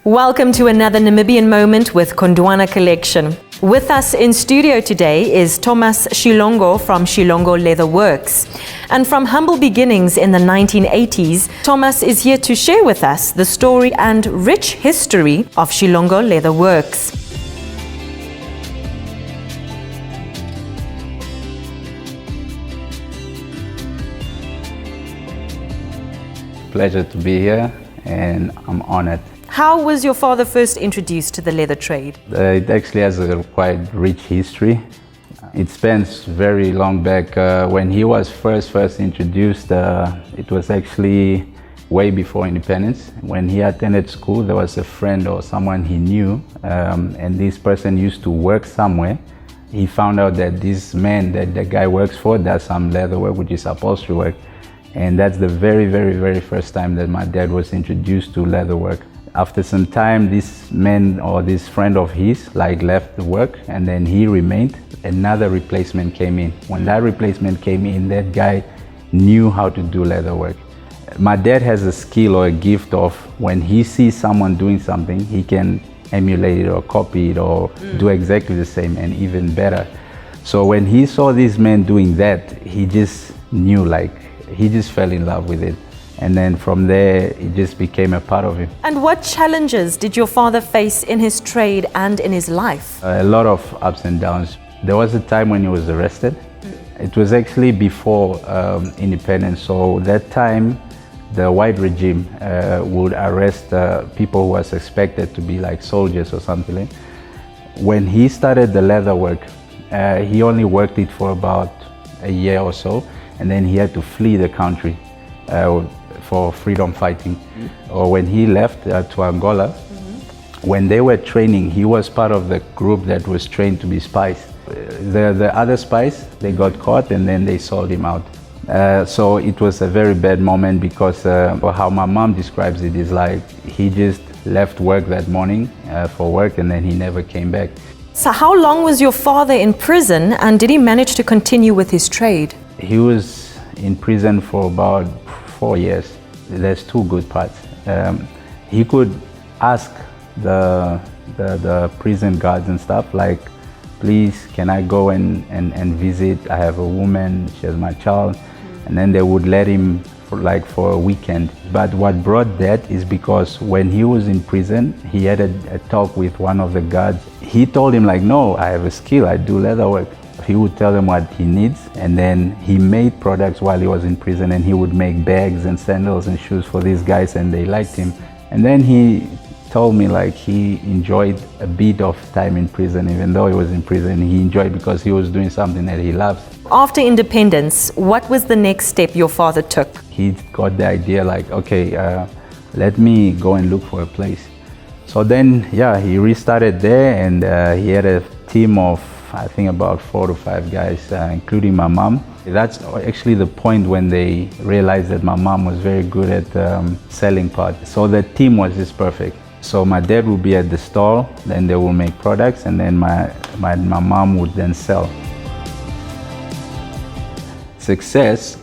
Welcome to another Namibian Moment with Gondwana Collection. With us in studio today is Thomas Shilongo from Shilongo Leather Works. And from humble beginnings in the 1980s, Thomas is here to share with us the story and rich history of Shilongo Leather Works. Pleasure to be here, and I'm honored. How was your father first introduced to the leather trade? It actually has a quite rich history. It spans very long back. When he was first introduced, it was actually way before independence. When he attended school, there was a friend or someone he knew, and this person used to work somewhere. He found out that this man that the guy works for does some leather work, which is upholstery work. And that's the very first time that my dad was introduced to leather work. After some time, this man or this friend of his left the work, and then he remained. Another replacement came in. When that replacement came in, that guy knew how to do leather work. My dad has a skill or a gift of when he sees someone doing something, he can emulate it or copy it or do exactly the same and even better. So when he saw this man doing that, he just knew, he just fell in love with it. And then from there, it just became a part of him. And what challenges did your father face in his trade and in his life? A lot of ups and downs. There was a time when he was arrested. It was actually before independence. So that time, the white regime would arrest people who were suspected to be like soldiers or something. When he started the leather work, he only worked it for about a year or so, and then he had to flee the country for freedom fighting. Or when he left to Angola, when they were training, he was part of the group that was trained to be spies. The other spies, they got caught and then they sold him out. So it was a very bad moment because how my mom describes it is he just left work that morning for work and then he never came back. So how long was your father in prison, and did he manage to continue with his trade? He was in prison for about 4 years. There's two good parts. He could ask the prison guards and stuff please, can I go and visit? I have a woman, she has my child. And then they would let him for a weekend. But what brought that is because when he was in prison, he had a talk with one of the guards. He told him no, I have a skill, I do leather work. He would tell them what he needs, and then he made products while he was in prison, and he would make bags and sandals and shoes for these guys, and they liked him. And then he told me he enjoyed a bit of time in prison. Even though he was in prison, he enjoyed because he was doing something that he loves. After independence, what was the next step your father took? He got the idea okay, let me go and look for a place. So then, he restarted there, and he had a team of I think about 4 to 5 guys, including my mom. That's actually the point when they realized that my mom was very good at selling parts. So the team was just perfect. So my dad would be at the stall, then they will make products, and then my mom would then sell. Success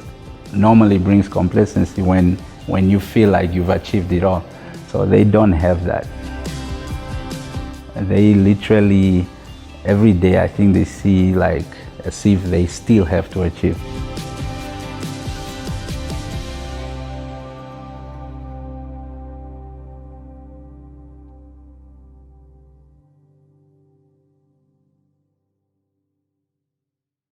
normally brings complacency when you feel like you've achieved it all. So they don't have that. They literally every day, I think they see as if they still have to achieve.